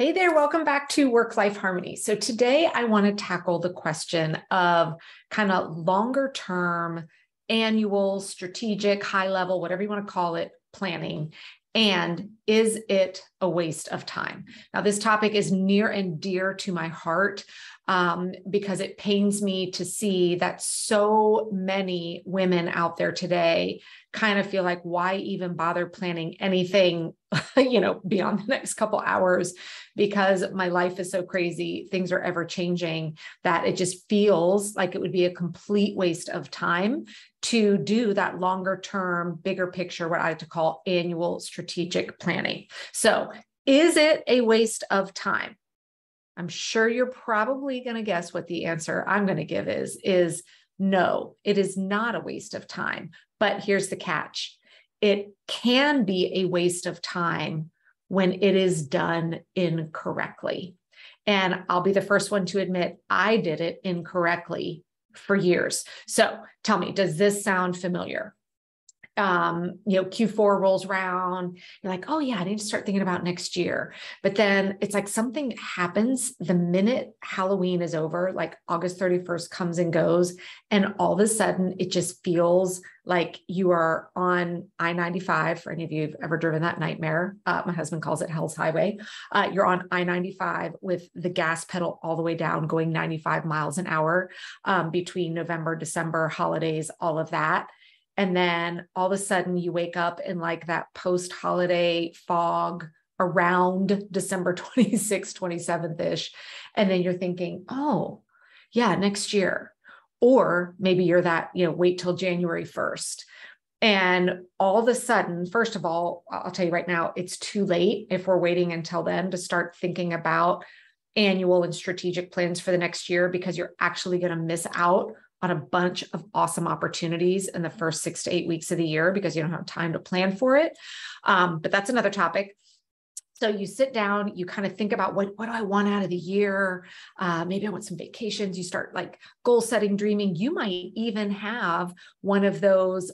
Hey there, welcome back to Work-Life Harmony. So today I want to tackle the question of kind of longer term, annual, strategic, high level, whatever you want to call it, planning. And is it a waste of time? Now, this topic is near and dear to my heart because it pains me to see that so many women out there today kind of feel like, why even bother planning anything, beyond the next couple hours, because my life is so crazy. Things are ever changing that it just feels like it would be a complete waste of time to do that longer term, bigger picture, what I like to call annual strategic planning. So is it a waste of time? I'm sure you're probably going to guess what the answer I'm going to give is no, it is not a waste of time. But here's the catch. It can be a waste of time when it is done incorrectly. And I'll be the first one to admit I did it incorrectly for years. So tell me, does this sound familiar? Q4 rolls around, you're like, oh yeah, I need to start thinking about next year. But then it's like something happens the minute Halloween is over, like August 31st comes and goes. And all of a sudden it just feels like you are on I-95. For any of you who've ever driven that nightmare, my husband calls it Hell's Highway. You're on I-95 with the gas pedal all the way down, going 95 miles an hour between November, December, holidays, all of that. And then all of a sudden you wake up in like that post-holiday fog around December 26th, 27th-ish. And then you're thinking, oh, yeah, next year. Or maybe you're that, wait till January 1st. And all of a sudden, first of all, I'll tell you right now, it's too late if we're waiting until then to start thinking about annual and strategic plans for the next year, because you're actually going to miss out on a bunch of awesome opportunities in the first 6 to 8 weeks of the year because you don't have time to plan for it. But that's another topic. So you sit down, you kind of think about what do I want out of the year? Maybe I want some vacations. You start like goal setting, dreaming. You might even have one of those,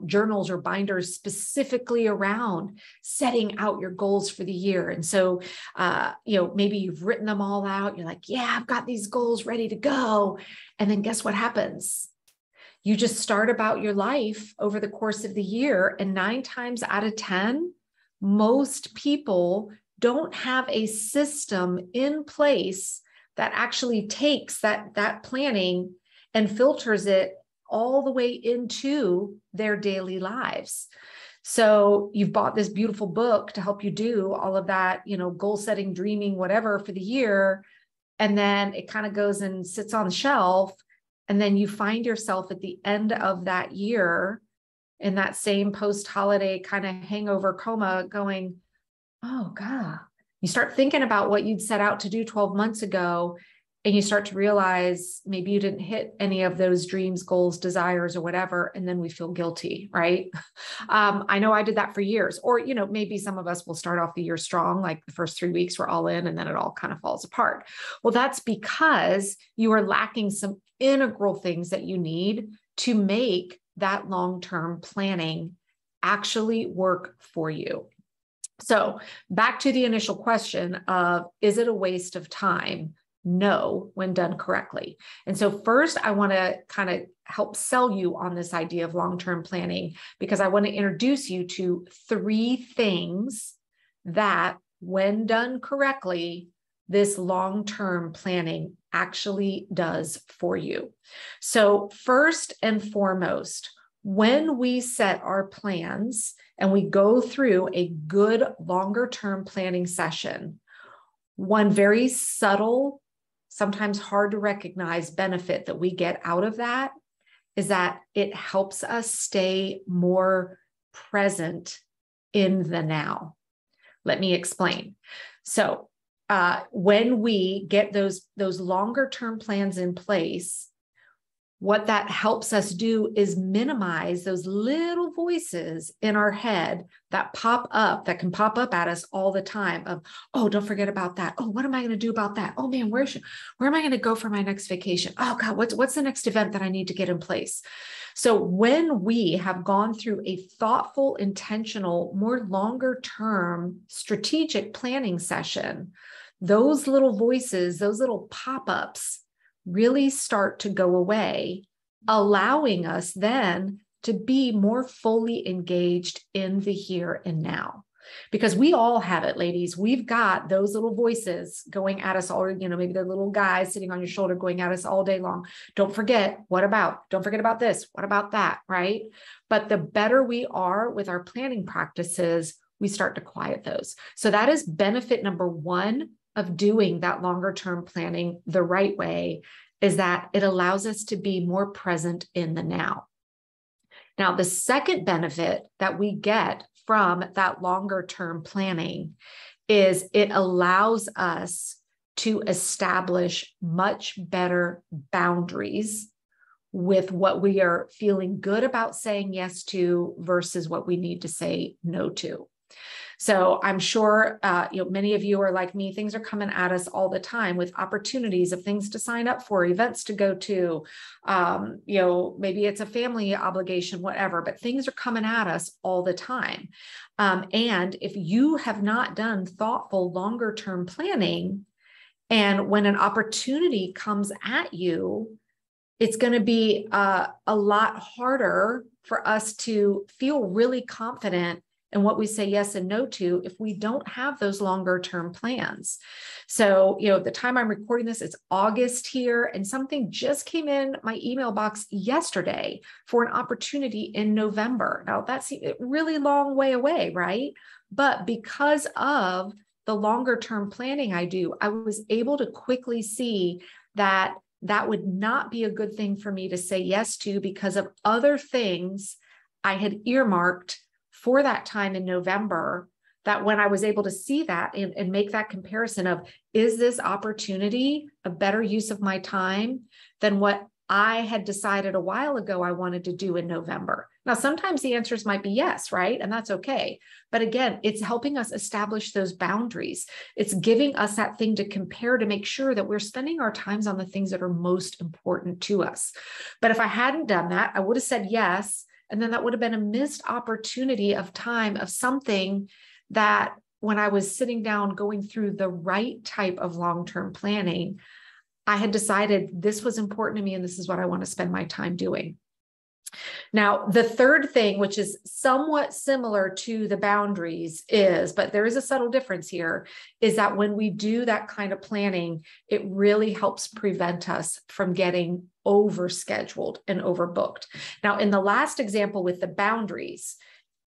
journals or binders specifically around setting out your goals for the year. And so, maybe you've written them all out. You're like, yeah, I've got these goals ready to go. And then guess what happens? You just start about your life over the course of the year. And 9 times out of 10, most people don't have a system in place that actually takes that planning and filters it all the way into their daily lives. So you've bought this beautiful book to help you do all of that, goal setting, dreaming, whatever for the year. And then it kind of goes and sits on the shelf. And then you find yourself at the end of that year in that same post-holiday kind of hangover coma going, oh God, you start thinking about what you'd set out to do 12 months ago. And you start to realize maybe you didn't hit any of those dreams, goals, desires, or whatever. And then we feel guilty, right? I know I did that for years. Or, maybe some of us will start off the year strong, like the first 3 weeks we're all in, and then it all kind of falls apart. Well, that's because you are lacking some integral things that you need to make that long-term planning actually work for you. So back to the initial question of, is it a waste of time? No, when done correctly. And so first, I want to kind of help sell you on this idea of long-term planning, because I want to introduce you to 3 things that, when done correctly, this long-term planning actually does for you. So first and foremost, when we set our plans and we go through a good longer-term planning session, one very subtle, sometimes hard to recognize benefit that we get out of that is that it helps us stay more present in the now. Let me explain. So when we get those longer term plans in place, what that helps us do is minimize those little voices in our head that can pop up at us all the time of, oh, don't forget about that. Oh, what am I going to do about that? Oh man, where am I going to go for my next vacation? Oh God, what's the next event that I need to get in place? So when we have gone through a thoughtful, intentional, more longer term strategic planning session, those little voices, those little pop-ups really start to go away, allowing us then to be more fully engaged in the here and now. Because we all have it, ladies. We've got those little voices going at us all, maybe they're little guys sitting on your shoulder going at us all day long. Don't forget, what about? Don't forget about this. What about that, right? But the better we are with our planning practices, we start to quiet those. So that is benefit number one of doing that longer term planning the right way, is that it allows us to be more present in the now. Now, the second benefit that we get from that longer term planning is it allows us to establish much better boundaries with what we are feeling good about saying yes to versus what we need to say no to. So I'm sure, many of you are like me, things are coming at us all the time with opportunities of things to sign up for, events to go to, maybe it's a family obligation, whatever, but things are coming at us all the time. And if you have not done thoughtful, longer term planning, and when an opportunity comes at you, it's going to be a lot harder for us to feel really confident in what we say yes and no to if we don't have those longer term plans. So, the time I'm recording this, it's August here, and something just came in my email box yesterday for an opportunity in November. Now, that's a really long way away, right? But because of the longer term planning I do, I was able to quickly see that that would not be a good thing for me to say yes to because of other things I had earmarked for that time in November, that when I was able to see that and make that comparison of, is this opportunity a better use of my time than what I had decided a while ago I wanted to do in November? Now, sometimes the answers might be yes, right? And that's okay. But again, it's helping us establish those boundaries. It's giving us that thing to compare to make sure that we're spending our times on the things that are most important to us. But if I hadn't done that, I would have said yes. And then that would have been a missed opportunity of time of something that when I was sitting down going through the right type of long-term planning, I had decided this was important to me and this is what I want to spend my time doing. Now, the third thing, which is somewhat similar to the boundaries but there is a subtle difference here, is that when we do that kind of planning, it really helps prevent us from getting overscheduled and overbooked. Now, in the last example with the boundaries,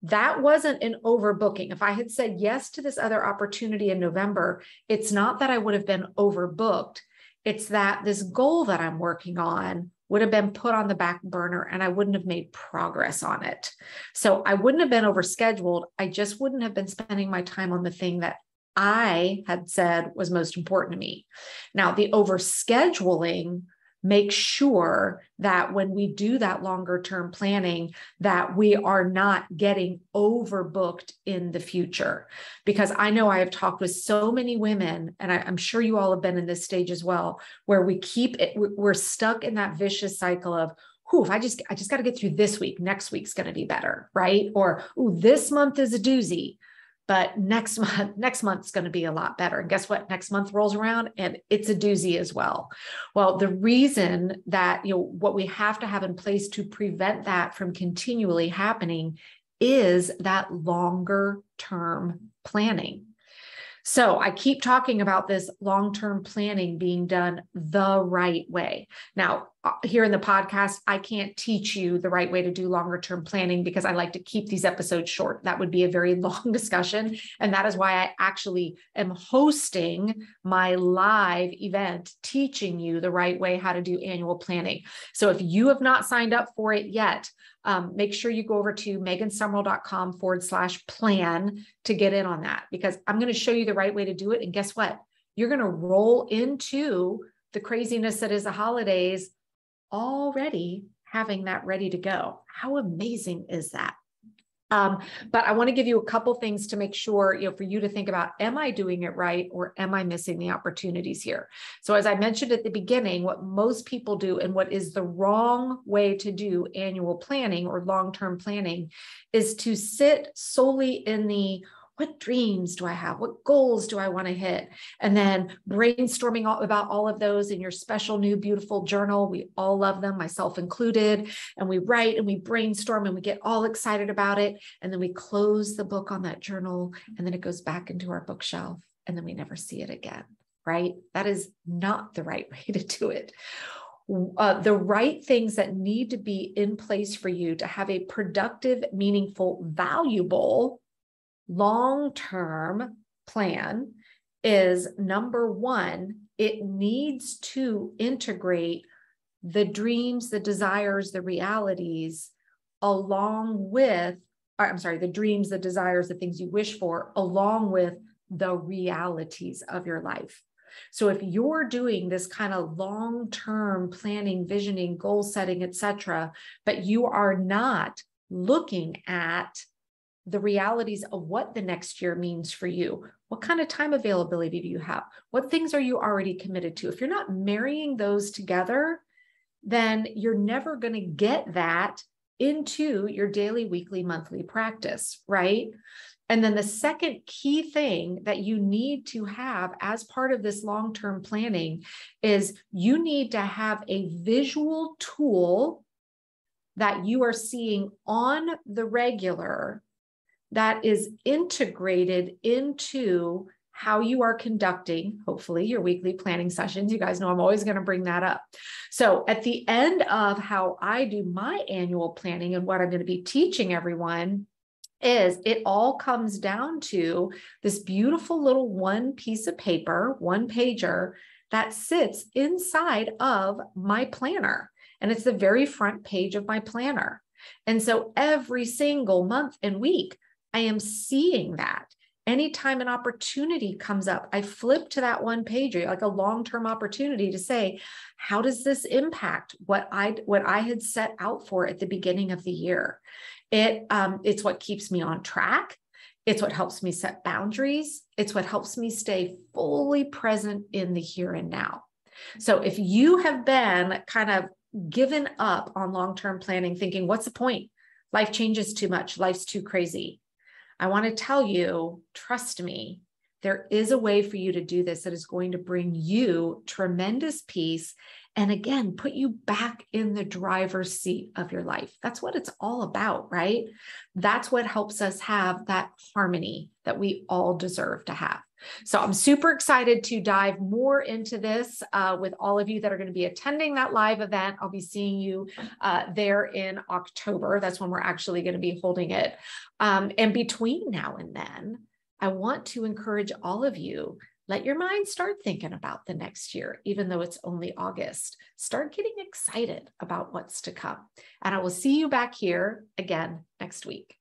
that wasn't an overbooking. If I had said yes to this other opportunity in November, it's not that I would have been overbooked. It's that this goal that I'm working on would have been put on the back burner and I wouldn't have made progress on it. So I wouldn't have been overscheduled. I just wouldn't have been spending my time on the thing that I had said was most important to me. Now, the overscheduling makes sure that when we do that longer term planning, that we are not getting overbooked in the future. Because I know I have talked with so many women, and I'm sure you all have been in this stage as well, where we're stuck in that vicious cycle of, if I just got to get through this week, next week's going to be better, right? Or, this month is a doozy, but next month's going to be a lot better. And guess what? Next month rolls around and it's a doozy as well. Well, the reason that, what we have to have in place to prevent that from continually happening is that longer term planning. So I keep talking about this long-term planning being done the right way. Now, here in the podcast, I can't teach you the right way to do longer-term planning because I like to keep these episodes short. That would be a very long discussion. And that is why I actually am hosting my live event, teaching you the right way how to do annual planning. So if you have not signed up for it yet, make sure you go over to megansumrell.com/plan to get in on that, because I'm going to show you the right way to do it. And guess what? You're going to roll into the craziness that is the holidays already having that ready to go. How amazing is that? But I want to give you a couple things to make sure, for you to think about, am I doing it right or am I missing the opportunities here? So as I mentioned at the beginning, what most people do and what is the wrong way to do annual planning or long-term planning is to sit solely in the, What dreams do I have? What goals do I want to hit? And then brainstorming about all of those in your special new beautiful journal. We all love them, myself included. And we write and we brainstorm and we get all excited about it. And then we close the book on that journal, and then it goes back into our bookshelf, and then we never see it again, right? That is not the right way to do it. The right things that need to be in place for you to have a productive, meaningful, valuable, long-term plan is, number one, it needs to integrate the dreams, the desires, the realities, along with, the dreams, the desires, the things you wish for, along with the realities of your life. So if you're doing this kind of long-term planning, visioning, goal setting, etc., but you are not looking at the realities of what the next year means for you, what kind of time availability do you have? What things are you already committed to? If you're not marrying those together, then you're never going to get that into your daily, weekly, monthly practice, right? And then the second key thing that you need to have as part of this long-term planning is you need to have a visual tool that you are seeing on the regular that is integrated into how you are conducting, hopefully, your weekly planning sessions. You guys know I'm always going to bring that up. So at the end of how I do my annual planning and what I'm going to be teaching everyone is it all comes down to this beautiful little one piece of paper, one pager that sits inside of my planner. And it's the very front page of my planner. And so every single month and week, I am seeing that. Anytime an opportunity comes up, I flip to that one page, like a long-term opportunity to say, how does this impact what I had set out for at the beginning of the year? It's what keeps me on track. It's what helps me set boundaries. It's what helps me stay fully present in the here and now. So if you have been kind of given up on long-term planning, thinking, what's the point? Life changes too much. Life's too crazy. I want to tell you, trust me, there is a way for you to do this that is going to bring you tremendous peace and, again, put you back in the driver's seat of your life. That's what it's all about, right? That's what helps us have that harmony that we all deserve to have. So I'm super excited to dive more into this with all of you that are going to be attending that live event. I'll be seeing you there in October. That's when we're actually going to be holding it. And between now and then, I want to encourage all of you, let your mind start thinking about the next year, even though it's only August. Start getting excited about what's to come. And I will see you back here again next week.